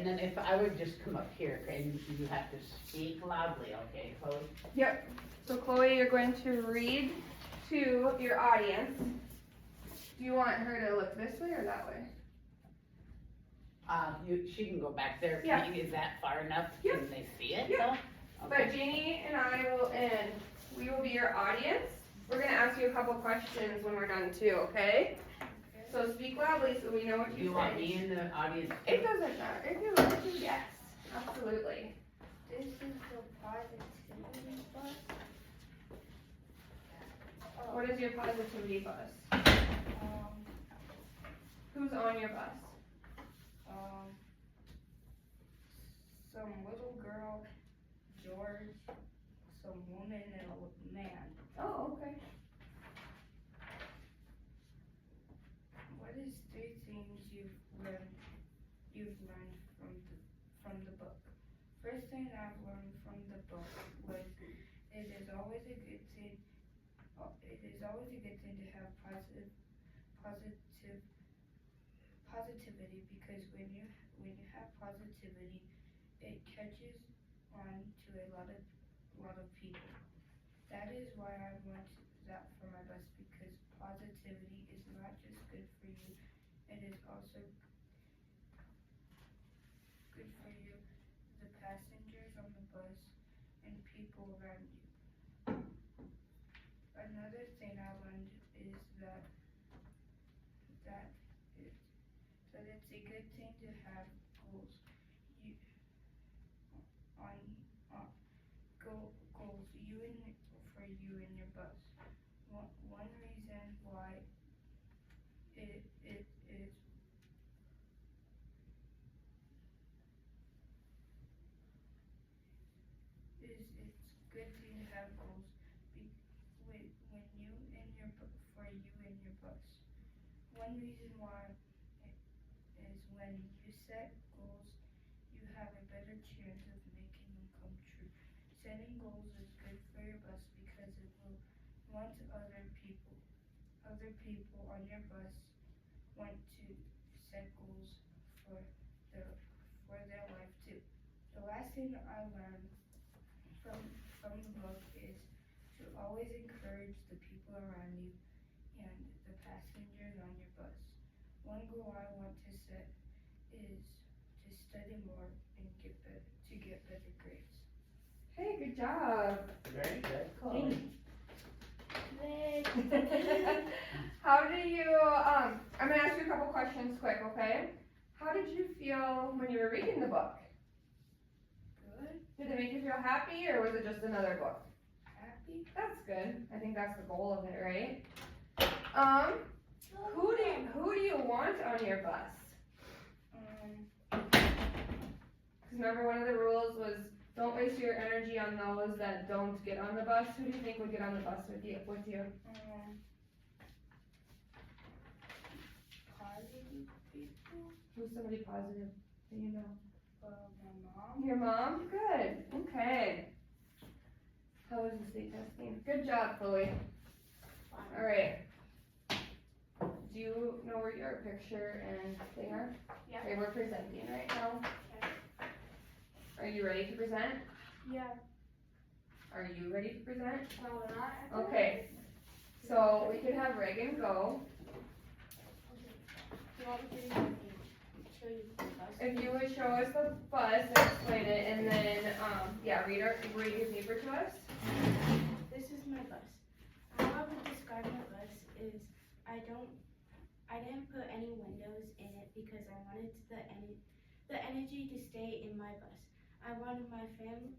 then if I would just come up here, and you have to speak loudly, okay, Chloe? Yep. So Chloe, you're going to read to your audience. Do you want her to look this way or that way? She can go back there. Yeah. Is that far enough? Yep. Can they see it Yep. though? But Jeannie and we will be your audience. We're gonna ask you a couple questions when we're done too, okay? So speak loudly so we know what Do you you want say. me in the audience? It doesn't matter. If you want to, yes, absolutely. This is the positivity bus. What is your positivity bus? Um, Who's on your bus? some little girl, George, some woman, and a man. Oh, okay. What is 3 things you've learned from the book? First thing I've learned from the book was it is always a good thing. It is always a good thing to have positivity, because when you have positivity, it catches on to a lot of people. That is why I want that for my bus, because positivity is not just good for you, it is also good for you, the passengers on the bus, and people around you. Another thing I learned is that it's a good thing to have goals. You goals for you and your bus. One reason why it is it's good to have goals when you and your for you and your bus. One reason why is when you set goals, you have a better chance of making them come true. Setting goals is good for your bus because it will want other people on your bus want to set goals for their life too. The last thing I learned from the book is to always encourage the people around you and the passengers on your bus. One goal I want to set is to study more and get better grades. Hey, good job. Very good, Chloe. How do you, I'm gonna ask you a couple questions quick, okay? How did you feel when you were reading the book? Good, Did it make you feel happy or was it just another book? happy. That's good. I think that's the goal of it, right? Who do you want on your bus? Because remember one of the rules was don't waste your energy on those that don't get on the bus. Who do you think would get on the bus with you? Positive people. Who's somebody positive that you know? My mom. Your mom? Good. Okay. How was the state testing? Good job, Chloe. All right. Do you know where your picture and thing are? Yeah. Okay, we're presenting right now. Okay. Are you ready to present? Yeah. Are you ready to present? No, we're not. Okay. So we could have Reagan go. Do you want me to show you the bus? If you would show us the bus and explain it, and then read your paper to us. This is my bus. How I would describe my bus is I didn't put any windows in it because I wanted the energy to stay in my bus. I want my family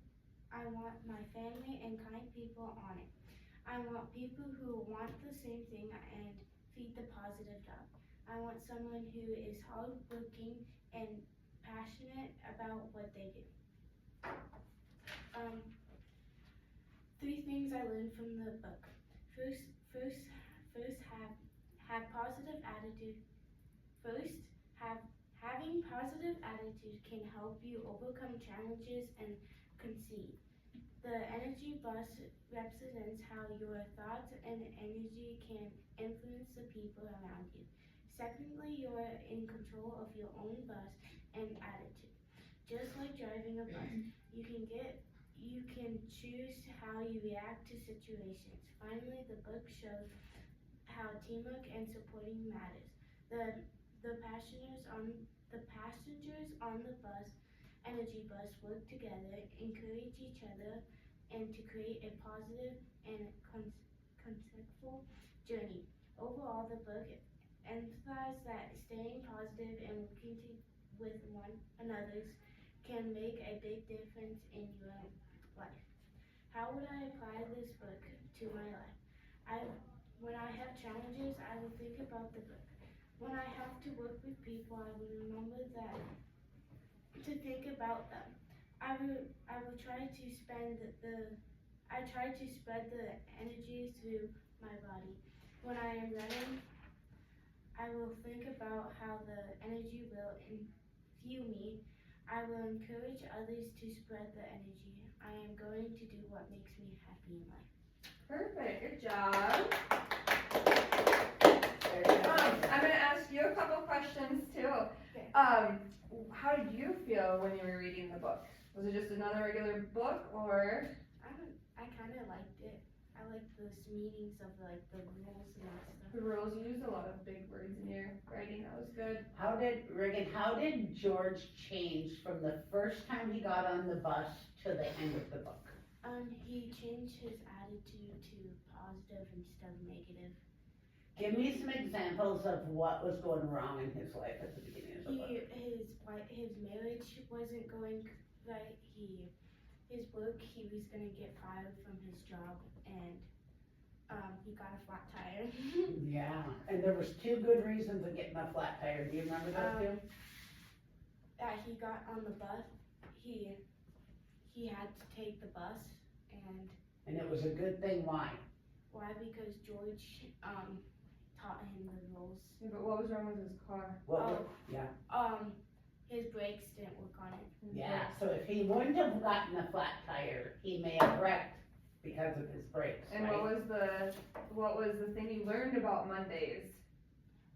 and kind people on it. I want people who want the same thing and feed the positive dog. I want someone who is hardworking and passionate about what they do. 3 things I learned from the book. First, have positive attitude. Having positive attitude can help you overcome challenges and concede. The energy bus represents how your thoughts and energy can influence the people around you. Secondly, you're in control of your own bus and attitude. Just like driving a bus, you can choose how you react to situations. Finally, the book shows how teamwork and supporting matters. The passengers on the energy bus work together, encourage each other, and to create a positive and successful journey. Overall, the book emphasizes that staying positive and with one another can make a big difference in your life. How would I apply this book to my life? When I have challenges, I will think about the book. When I have to work with people, I will remember to think about them. I will try to spread the energy through my body. When I am running, I will think about how the energy will infuse me. I will encourage others to spread the energy. I am going to do what makes me happy in life. Perfect, good job. I'm gonna ask you a couple questions too. Okay. How did you feel when you were reading the book? Was it just another regular book, or? I kind of liked it. I liked the meanings of the rules and stuff. The rules, you used a lot of big words in your writing, that was good. How did George change from the first time he got on the bus to the end of the book? He changed his attitude to positive instead of negative. Give me some examples of what was going wrong in his life at the beginning of the book. His marriage wasn't going right. His work, he was gonna get fired from his job, and he got a flat tire. Yeah, and there was 2 good reasons of getting a flat tire. Do you remember those 2? He got on the bus. He had to take the bus, And it was a good thing. Why? why? Because George taught him the rules. Yeah, but what was wrong with his car? His brakes didn't work on it. Yeah, so if he wouldn't have gotten a flat tire, he may have wrecked because of his brakes, And right? what was the thing you learned about Mondays?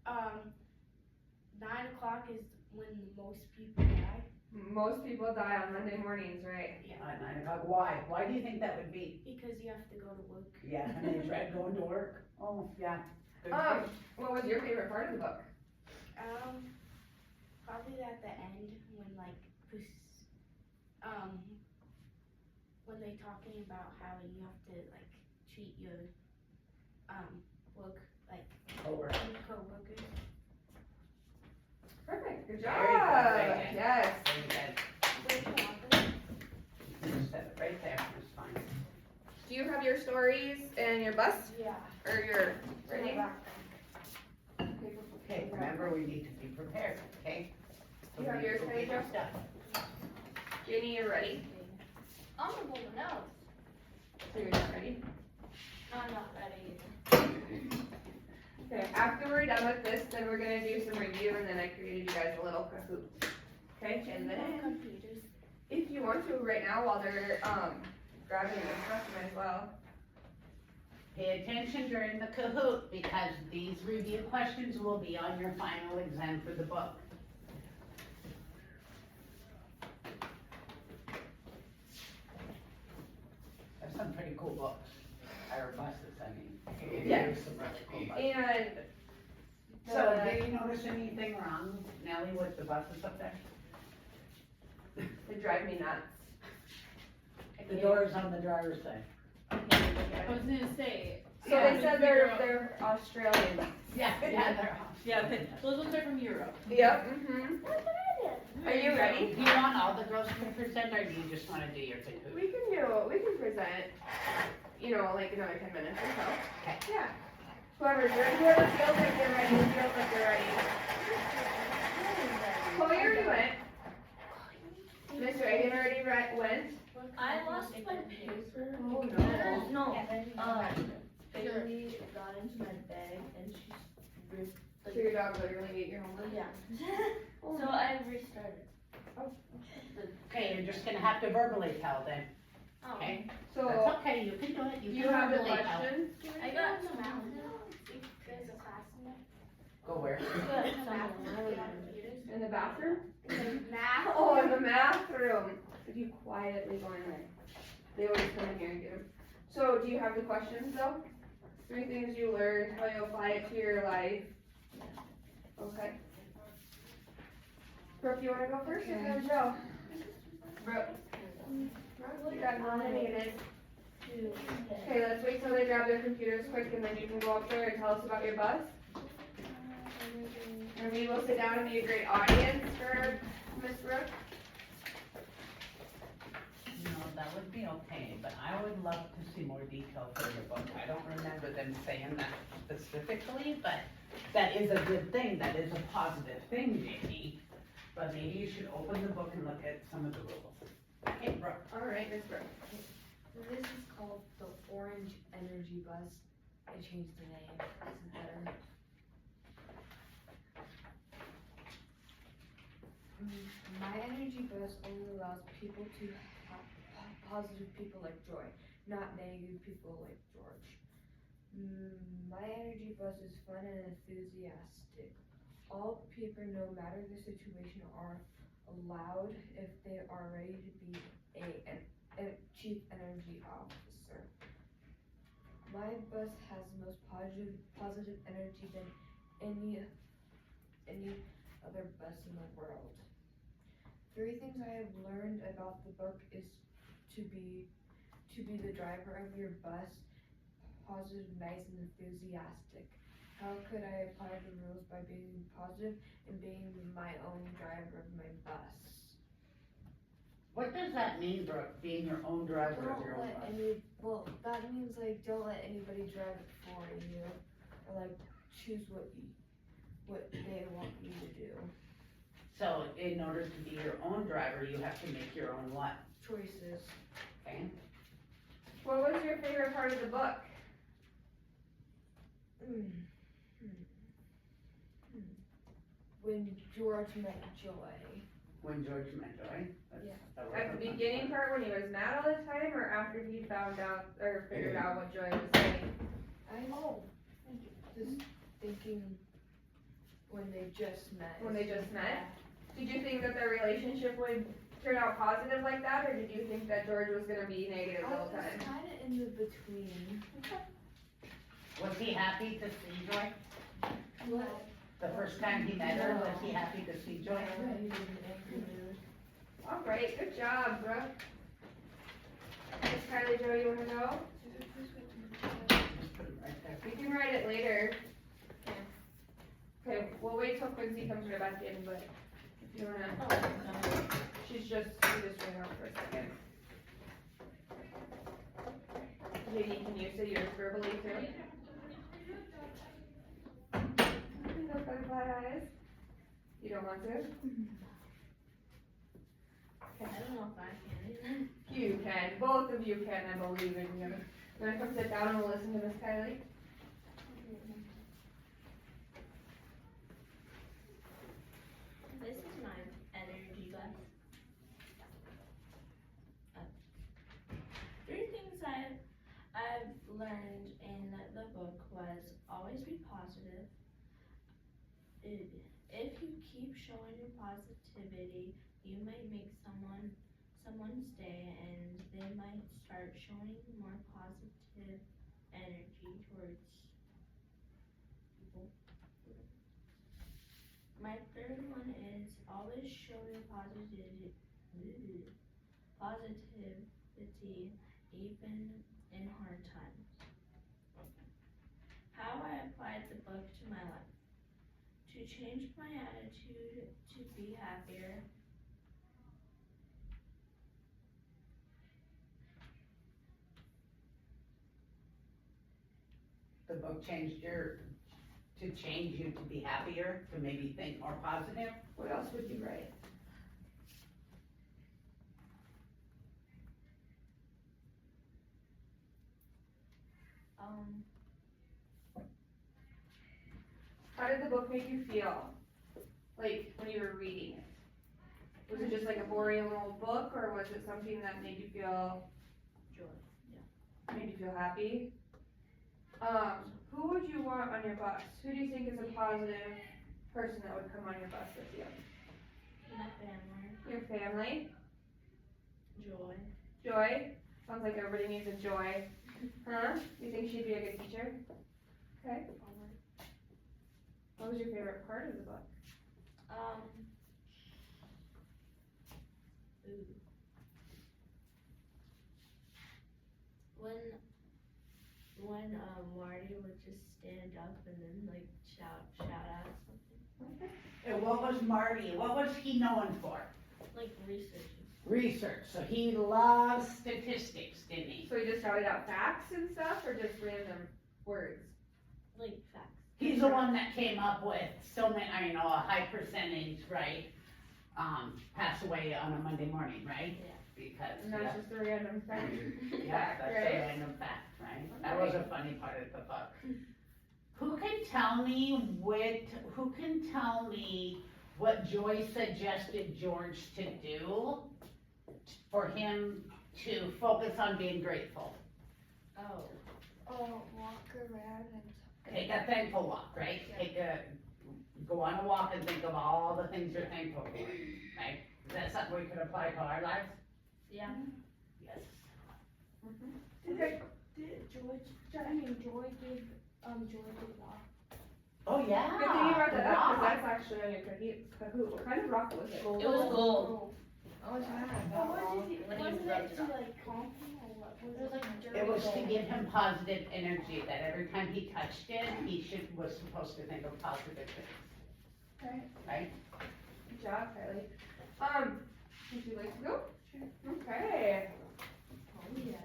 9 o'clock is when most people die. Most people die on Monday mornings, right? At 9 o'clock, why? Why do you think that would be? Because you have to go to work. Yeah, and they dread going to work. Oh, yeah. Good What was your favorite part of the book? Probably at the end when they talking about how you have to treat your work co-worker. co-workers. Perfect, good Very good, job. very good. Yes. Very good. You said it right there, it's fine. Do you have your stories and your bus Yeah. or your writing? Okay, remember, we need to be prepared, okay? So You have we yours will ready, get your Joe? stuff. Jenny, you're ready. Honorable notes. So you're not ready? I'm not ready. Okay, after we're done with this, then we're gonna do some review and then I created you guys a little Kahoot. Okay, and then Computers. if you want to right now while they're grabbing their stuff, you might as well. Pay attention during the Kahoot, because these review questions will be on your final exam for the book. There's some pretty cool books, or buses, I mean. Yeah. There's some really cool buses. And So, did you notice anything wrong, Nellie, with the buses up there? they drive me nuts. The doors on the driver's side. I was gonna say. So they said they're Australian. Yeah, they're Yeah, those ones are from Europe. Yep, Are you ready? Do you want all the girls to present, or do you just wanna do your Kahoot? We can present, like another 10 minutes or so. Okay. Yeah. Whoever feels like they're ready, feels like they're ready. Chloe already went. Miss Reagan already went. I lost my paper. Oh no. No, Bailey got into my bag and she ripped. So your dog literally ate your homework? Yeah. So I restarted. Okay, you're just gonna have to verbally tell them, Oh. okay? So That's okay, you can do it, you can have the verbally tell. questions? I got some There's a class in there. Go where? In the bathroom? Math. Oh, in the math if you quietly go in there. They always come in here and get them. So, do you have the questions though? 3 things you learned, how you apply it to your life. Okay. Brooke, you wanna go first or can Joe? Brooke. You got nominated. Okay, let's wait till they grab their computers quick and then you can go up there and tell us about your bus. And we will sit down and be a great audience for Miss Brooke. No, that would be okay, but I would love to see more detail for your book. I don't remember them saying that specifically, but that is a good thing, that is a positive thing, Jamie. But maybe you should open the book and look at some of the rules. Okay, Brooke. Alright, Miss Brooke. This is called the Orange Energy Bus. They changed the name. It's better. My energy bus only allows people to have positive people like Joy, not negative people like George. My energy bus is fun and enthusiastic. All people, no matter the situation, are allowed if they are ready to be a chief energy officer. My bus has the most positive energy than any other bus in the world. 3 things I have learned about the book is to be the driver of your bus, positive, nice, and enthusiastic. How could I apply the rules by being positive and being my own driver of my bus? What does that mean, Brooke, being your own driver of your own bus? That means like don't let anybody drive it for you, or like choose what they want you to do. So in order to be your own driver, you have to make your own what? Choices. Okay? What was your favorite part of the book? When George met Joy. When George met Joy? Yeah. At the beginning part when he was mad all the time, or after he found out or figured out what Joy was saying? Just thinking when they just met. When they just met? Did you think that their relationship would turn out positive like that, or did you think that George was gonna be negative I the whole was time? kinda in the between. Was he happy to see Joy? What? The first time he met her, was he happy to see Joy? He was in angry mood. Alright, good job, Brooke. Miss Kylie Jo, you wanna go? Just put it right there. We can write it later. Okay, we'll wait till Quincy comes right back in, but if you wanna, she just ran out for a second. Katie, can you say yours verbally too? No butterfly eyes? You don't want to? I don't know if I can. You can, both of you can, I believe in you. You wanna come sit down and we'll listen to Miss Kylie? This is my energy bus. 3 things I've learned in the book was always be positive. If you keep showing your positivity, you might make someone's day, and they might start showing more positive energy towards people. My 3rd one is always show your positivity even in hard times. How I applied the book to my life. To change my attitude to be happier. The book changed to change you to be happier, to maybe think more positive? What else would you write? How did the book make you feel? Like, when you were reading it? Was it just like a boring little book, or was it something that made you feel? Joy. Made you feel happy? Who would you want on your bus? Who do you think is a positive person that would come on your bus with you? My family. Your family? Joy. Joy? Sounds like everybody needs a Joy. Huh? You think she'd be a good teacher? Okay. What was your favorite part of the book? When Marty would just stand up and then like shout out something. And what was what was he known for? Like research. Research, so he loves statistics, didn't he? So he just shouted out facts and stuff, or just random words? Like facts. He's the one that came up with so many, a high percentage, right? Pass away on a Monday morning, right? Yeah. Because, And that's just a random fact. yeah, that's right? a random fact, right? That was a funny part of the book. Who can tell me what Joy suggested George to do for him to focus on being grateful? Oh. Walk around and. Take a thankful walk, right? Go on a walk and think of all the things you're thankful for, right? Is that something we could apply to our lives? Yeah. Yes. Okay. Did Joy gave rock. Oh, yeah. Good thing you brought that up, Rock. because that's actually on your Kahoot. What kind of rock was it? It was gold. Oh, it's not. But what did When he wasn't rubbed it it to on. like calm him or what? Was it like It was to give him positive energy, that every time he touched it, was supposed to think of positive things, Okay. right? Good job, Kylie. Would you like to go? Sure. Okay. Oh yeah.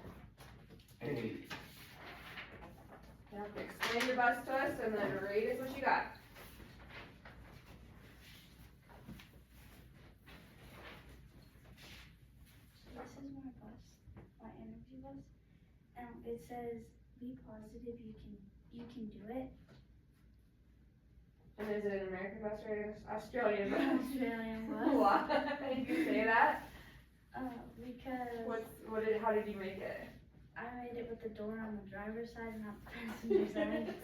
You have to explain your bus to us and then rate us what you got. This is my bus, my energy bus. It says, "Be positive. You can do it." And is it an American bus or an Australian bus? Australian bus. Why did you say that? Because How did you make it? I made it with the door on the driver's side and not the passenger side.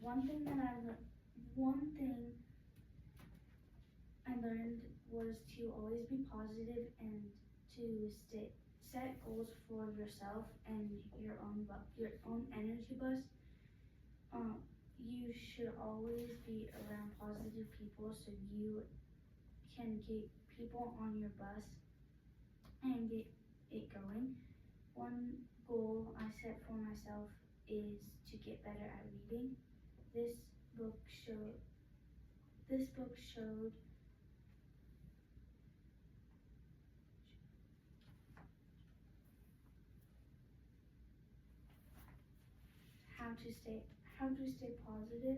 One thing I learned was to always be positive and to set goals for yourself and your own energy bus. You should always be around positive people so you can get people on your bus and get it going. One goal I set for myself is to get better at reading. This book showed how to stay positive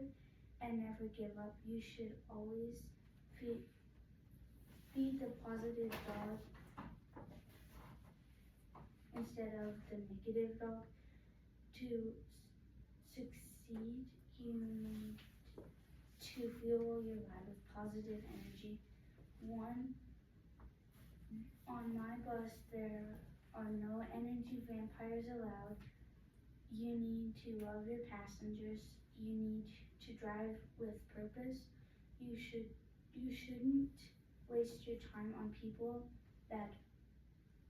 and never give up. You should always feed the positive dog instead of the negative dog. To succeed, you need to fuel your life with positive energy. On my bus, there are no energy vampires allowed. You need to love your passengers. You need to drive with purpose. You shouldn't waste your time on people that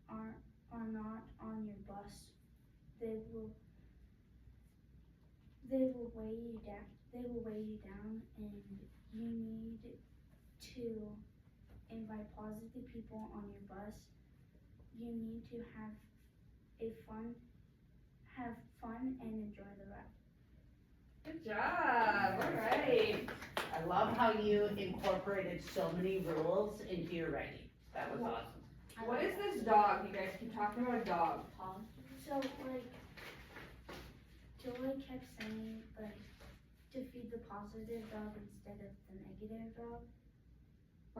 are not on your bus. They will weigh you down. And you need to invite positive people on your bus. You need to have fun and enjoy the ride. Good job. All right. I love how you incorporated so many rules into your writing. That was awesome. What is this dog? You guys keep talking about a dog. So Joy kept saying to feed the positive dog instead of the negative dog.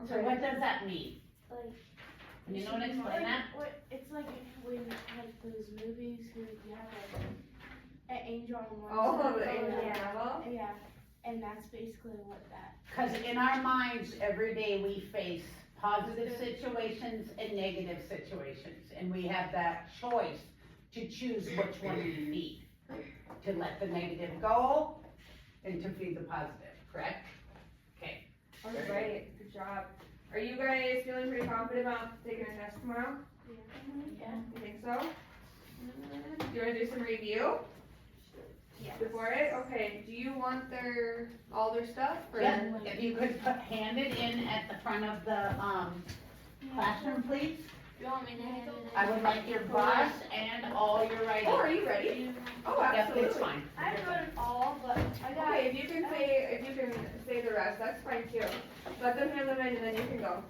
So what does that mean? Can you explain that? It's like when those movies where you have an angel on one Oh, side. the angel yeah. devil? Yeah, and that's basically what that. Because in our minds, every day we face positive situations and negative situations, and we have that choice to choose which one we feed. To let the negative go and to feed the positive, correct? Okay. All right. Good job. Are you guys feeling pretty confident about taking a test tomorrow? Yeah. You think so? Do you wanna do some review before it? Okay, do you want all their stuff, or? Yeah, if you could hand it in at the front of the, classroom, please. You want me to hand it in? I would like your bus and all your writing. Oh, are you ready? Oh, Yep, absolutely. it's fine. I wrote it all, but I got. Okay, if you can say the rest, that's fine too. Let them hand them in and then you can go.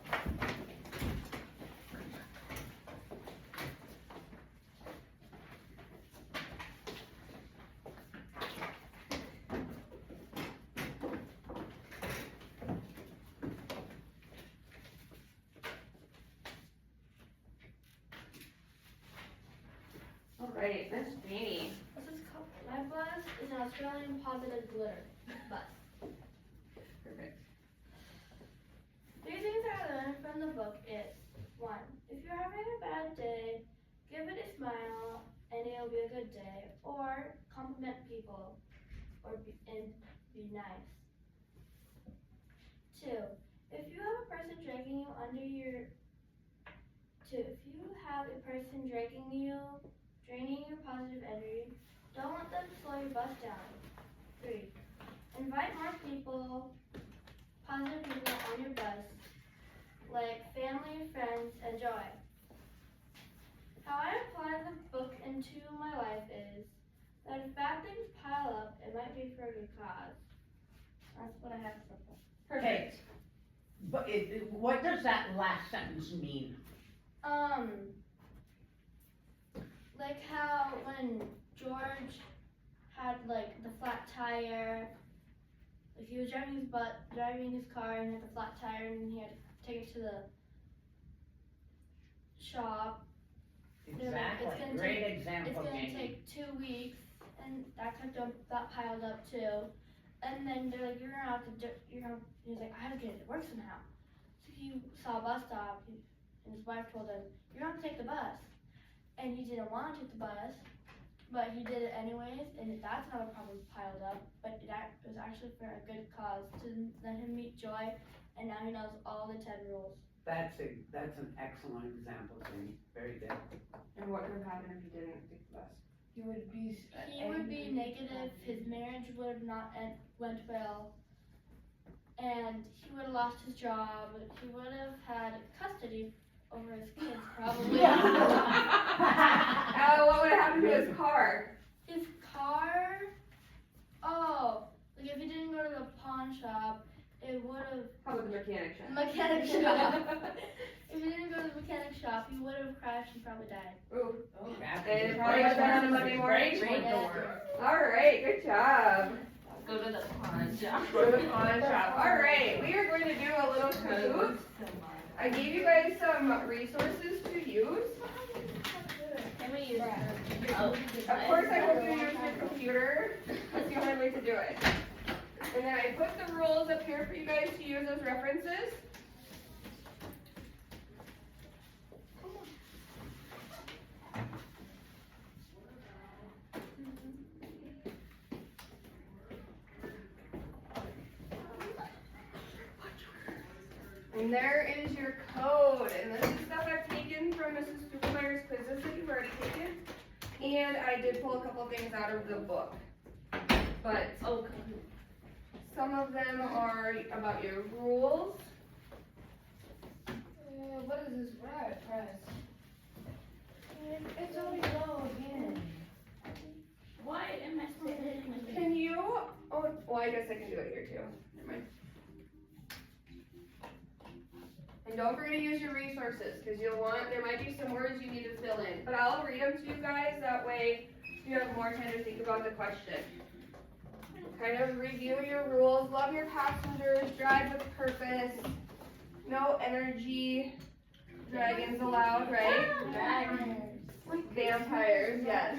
Alright, Miss Janie. This is called, my bus is an Australian positive glitter bus. Perfect. Three things I learned from the book is, 1, if you're having a bad day, give it a smile and it'll be a good day. Or compliment people and be nice. 2, if you have a person dragging you under your 2, if you have a person dragging you, draining your positive energy, don't let them slow your bus down. 3, invite more people, positive people on your bus, like family, friends, and joy. How I apply the book into my life is that if bad things pile up, it might be for a good cause. That's what I have so far. Okay, but what does that last sentence mean? Like how when George had like the flat tire, like he was driving his car and had the flat tire and he had to take it to the shop. Exactly, gonna great It's example, gonna Jamie. take 2 weeks and that piled up too. And then they're like, he's like, I have to get it to work somehow. So he saw a bus stop and his wife told him, you're gonna have to take the bus. And he didn't want to take the bus, but he did it anyways, and that's how the problem piled up. But it was actually for a good cause to let him meet Joy, and now he knows all the 10 rules. That's an excellent example, Jamie, very good. And what would have happened if you didn't take the bus? He would be. He would be negative, his marriage would have not went well, and he would have lost his job, he would have had custody over his kids probably. What would have happened to his car? His car, like if he didn't go to the pawn shop, it would have, How about the mechanic shop? mechanic shop. If he didn't go to the mechanic shop, he would have crashed and probably died. Ooh. That's And a probably great got that on a one. Monday Great morning. one to work. Alright, good job. Go to the pawn shop. Go to the pawn shop. Alright, we are going to do a little Kahoot. I gave you guys some resources to use. Can we use Of course, I hope you use your computer. That's the only way to do it. And then I put the rules up here for you guys to use as references. And there is your code. And this is stuff I've taken from Mrs. Stuhlmeier's quizzes that you've already taken. And I did pull a couple things out of the book. But some of them are about your rules. What is this red press? It's already low again. Why am I supposed to hit my Can you, oh, well, I guess I can do it here too. Never mind. And don't forget to use your resources, because there might be some words you need to fill in. But I'll read them to you guys, that way you have more time to think about the question. Kind of review your rules, love your passengers, drive with purpose, no energy, dragons allowed, right? Dragons. Vampires, yes.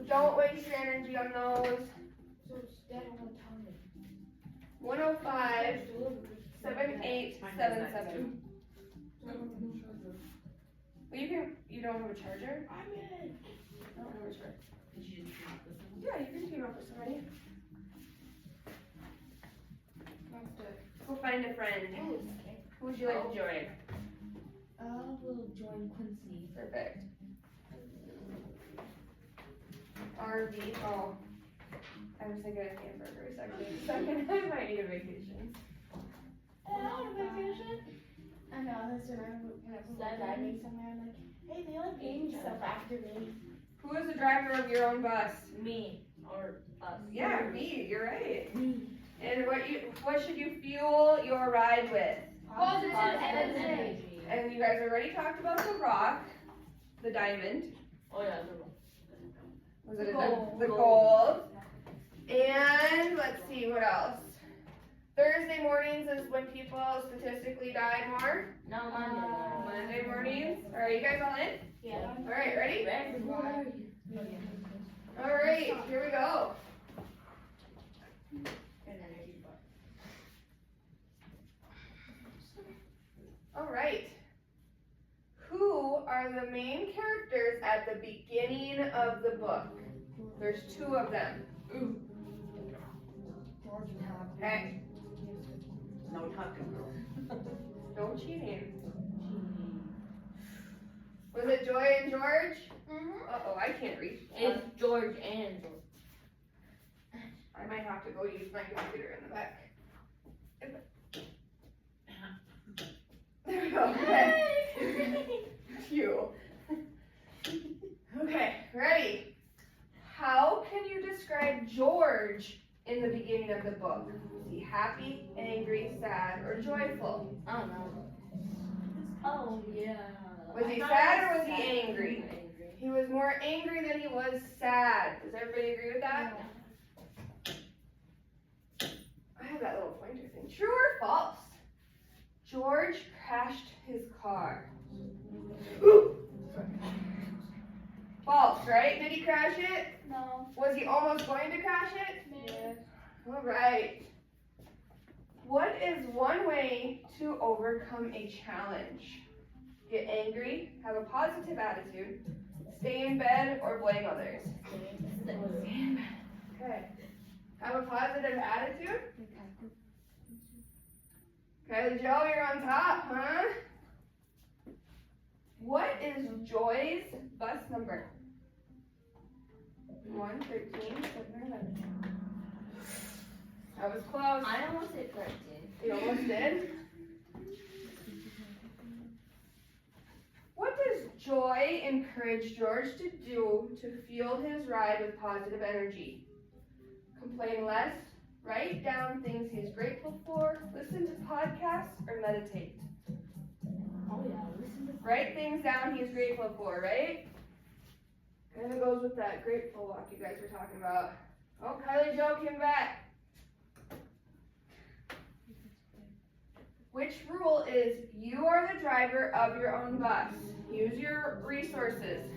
Don't waste your energy on those. So it's dead on the tongue. 105, 7877. Well, you don't have a charger? I don't have a charger. Yeah, you can team up with somebody. Go find a friend. Who would you like to join? We'll join Quincy. Perfect. RV. Oh, I was thinking of camper for a second. I might need a vacation. I know, that's when I'm driving somewhere, I'm like, hey, they like named stuff after me. Who is the driver of your own bus? Me, or us. Yeah, me. You're right. And what should you fuel your ride with? Positive energy. And you guys already talked about the rock, the diamond. Oh yeah, Was it Gold. the gold? And let's see what else. Thursday mornings is when people statistically die more. no Monday. Monday mornings. All right, you guys all in? Yeah. All right, ready? All right, here we go. All right. Who are the main characters at the beginning of the book? There's two of them. Okay. No talking, girl. No cheating. Was it Joy and George? Uh-oh, I can't reach. It's George and George. I might have to go use my computer in the back. There we go. Okay. Phew. Okay, ready? How can you describe George in the beginning of the book? Is he happy, angry, sad, or joyful? I don't know. Oh yeah. Was he sad or was he angry? He was more angry than he was sad. Does everybody agree with that? I have that little pointer thing. True or false? George crashed his car. Ooh. False, right? Did he crash it? No. Was he almost going to crash it? Maybe. All right. What is one way to overcome a challenge? Get angry, have a positive attitude, stay in bed, or blame others? Okay. Have a positive attitude? Kylie Joe, you're on top, huh? What is Joy's bus number? 1, 13, 7, 11. That was close. I almost said 13. You almost did. What does Joy encourage George to do to fuel his ride with positive energy? Complain less, write down things he is grateful for, listen to podcasts, or meditate. Oh yeah, listen to Write things down he is grateful for, right? Kind of goes with that grateful walk you guys were talking about. Oh, Kylie Joe came back. Which rule is you are the driver of your own bus? Use your resources.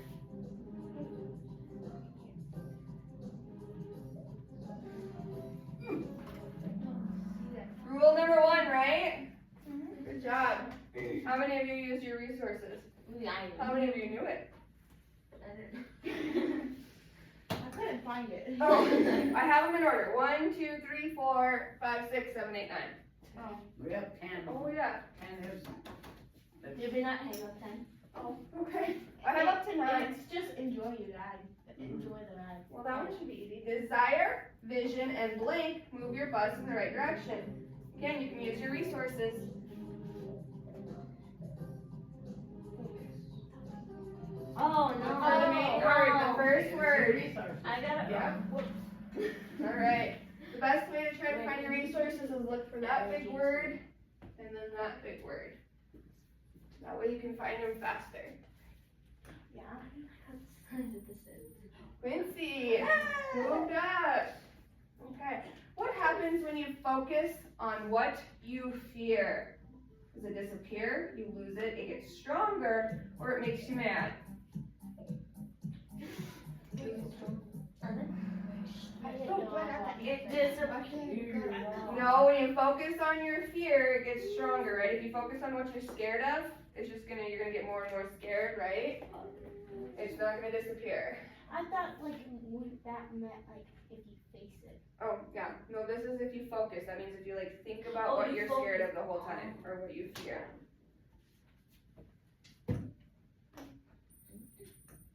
Rule number 1, right? Good job. How many of you used your resources? How many of you knew it? I couldn't find it. Oh, I have them in order. 1, 2, 3, 4, 5, 6, 7, 8, 9. We have 10. Oh yeah. 10 is. Did we not hang up 10? Okay. I have up to 9. It's just enjoy your ride. Enjoy the ride. Well, that one should be easy. Desire, vision, and blink move your bus in the right direction. Again, you can use your resources. Oh no. Look for the main word, the first word. I got it. Yeah. All right. The best way to try to find your resources is look for that big word and then that big word. That way you can find them faster. Yeah. Quincy, moved up. Okay. What happens when you focus on what you fear? Does it disappear? You lose it? It gets stronger, or it makes you mad? It disappeared. No, when you focus on your fear, it gets stronger, right? If you focus on what you're scared of, it's just you're gonna get more and more scared, right? It's not gonna disappear. I thought like that meant like if you face it. Oh, yeah, no, this is if you focus, that means if you like think about Oh, what you you're scared focus. of the whole time, or what you fear.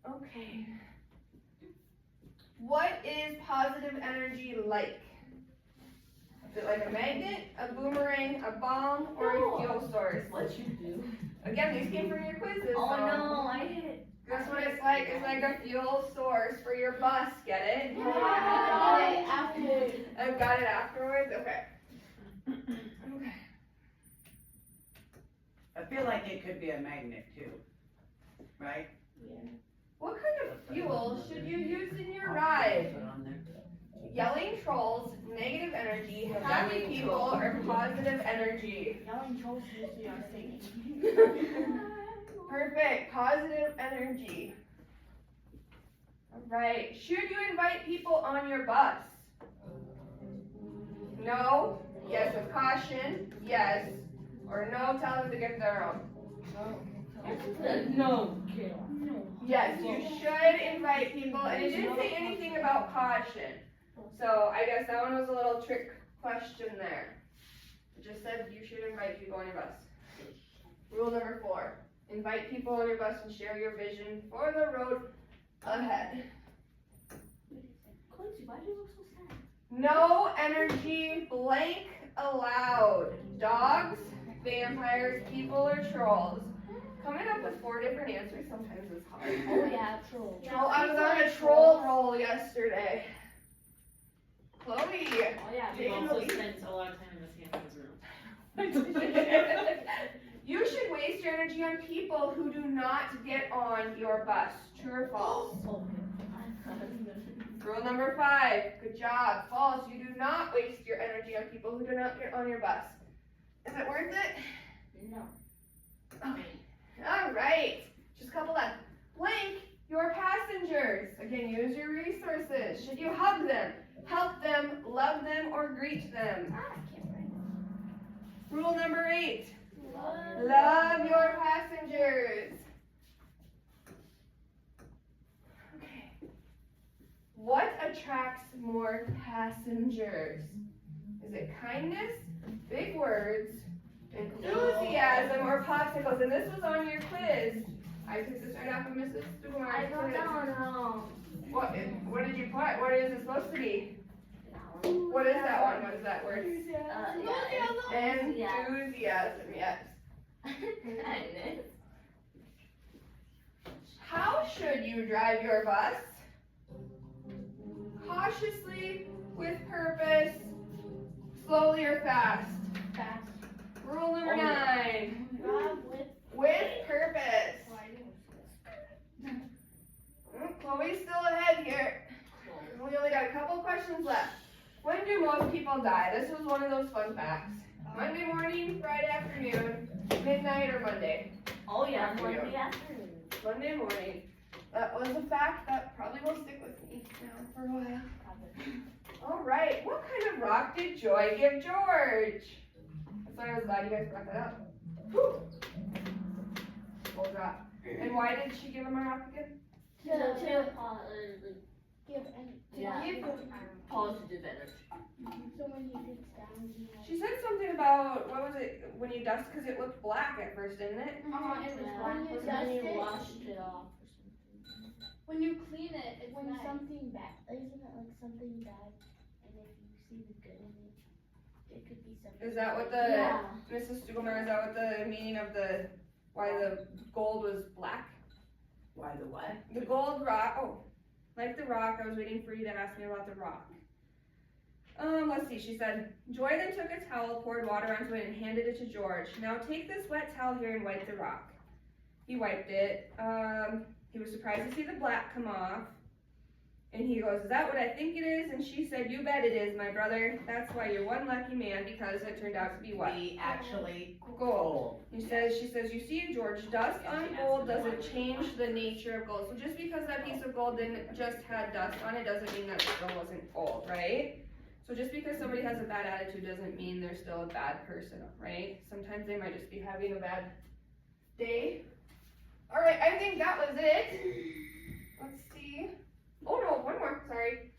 Okay. What is positive energy like? Is it like a magnet, a boomerang, a bomb, or a fuel source? What you do? Again, these came from your quizzes. Oh so no, I hit it. Guess what it's like? It's like a fuel source for your bus, get it? After. I've got it afterwards? Okay. Okay. I feel like it could be a magnet too, right? What kind of fuel should you use in your ride? Put on there. Yelling trolls, negative energy, happy people, or positive energy? Yelling trolls usually are singing. Perfect, positive energy. Alright, should you invite people on your bus? No, yes with caution, yes, or no, tell them to get their own. No, kid. Yes, you should invite people, and it didn't say anything about caution. So I guess that one was a little trick question there. It just said you should invite people on your bus. Rule number 4, invite people on your bus and share your vision for the road ahead. Quincy, why do you look so sad? No energy blank allowed. Dogs, vampires, people, or trolls. Coming up with 4 different answers sometimes is hard. Oh yeah, troll. Troll, I was on a troll roll yesterday. Chloe. Oh yeah, Jake and also Louise. spends a lot of time in this room. You should waste your energy on people who do not get on your bus. True or false? Rule number 5. Good job. False. You do not waste your energy on people who do not get on your bus. Is it worth it? No. Okay. All right. Just a couple left. Blank your passengers. Again, use your resources. Should you hug them, help them, love them, or greet them? I can't write. Rule number 8. Love your passengers. Okay. What attracts more passengers? Is it kindness, big words, enthusiasm, or popsicles? And this was on your quiz. I took this right off of Mrs. Stumar's I got quiz. that one wrong. What did you put? What is it supposed to be? What is that one? What is that word? Enthusiasm, yes. Kindness. How should you drive your bus? Cautiously, with purpose, slowly or fast. Fast. Rule number 9. Drive with. With purpose. Chloe's still ahead here. We only got a couple questions left. When do most people die? This was one of those fun facts. Monday morning, Friday afternoon, midnight, or Monday? Oh yeah, Afternoon. Monday afternoon. Monday morning. That was a fact that probably will stick with me now for a while. All right, what kind of rock did Joy give George? That's why I was glad you guys brought that up. Whew. Full drop. And why did she give him a rock again? To Give any. Yeah. Give positive energy. So when he gets down, he She said something about, what was it, when you dust, because it looked black at first, didn't it? it was Yeah. when you Was dust when you it. washed it off or something. When you clean it, it's When nice. something bad, isn't it like something bad, and if you see the good in it, it could be something. Is that what the, Yeah. Mrs. Stugelmeyer, is that what the meaning of the, why the gold was black? Why the what? The gold rock, oh, like the rock, I was waiting for you to ask me about the rock. Let's see, she said, Joy then took a towel, poured water onto it, and handed it to George. Now take this wet towel here and wipe the rock. He wiped it. He was surprised to see the black come off. And he goes, is that what I think it is? And she said, you bet it is, my brother. That's why you're one lucky man, because it turned out to be what? We actually Gold. She says, you see, George, dust on gold doesn't change the nature of gold. So just because that piece of gold didn't just had dust on it doesn't mean that it still wasn't gold, right? So just because somebody has a bad attitude doesn't mean they're still a bad person, right? Sometimes they might just be having a bad day. All right, I think that was it. Let's see. Oh no, one more, sorry.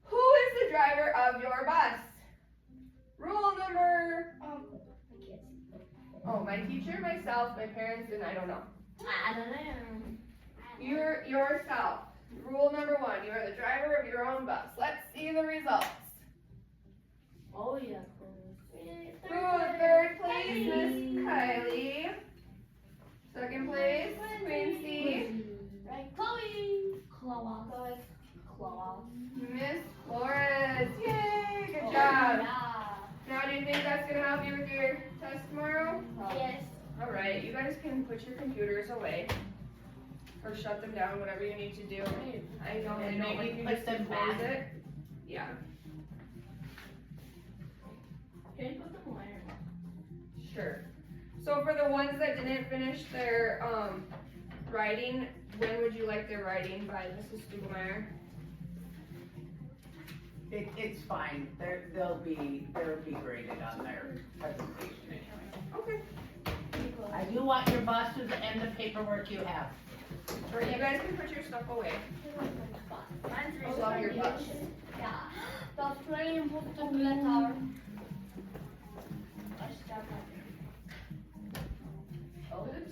Who is the I don't know. You're yourself. Rule number 1, you are the driver of your own bus. Let's see the results. Oh yeah. Ooh, third place, Miss Kylie. Second place, Quincy. Right, Chloe. Chloe. Chloe. Miss Flores. Yay, good job. Yeah. Now, do you think that's gonna help you with your test tomorrow? Yes. All right, you guys can put your computers away. Or shut them down, whatever you need to do. I know they And don't maybe like you put just to them close back. it. Yeah, Can you put them where? sure. So for the ones that didn't finish their writing, when would you like their writing by Mrs. Stugelmeyer? It's fine, they'll be graded on their presentation anyway. Okay. I do want your buses and the paperwork you have. Or you guys can put your stuff away. Mine's I love your bus. Yeah. That's very important letter.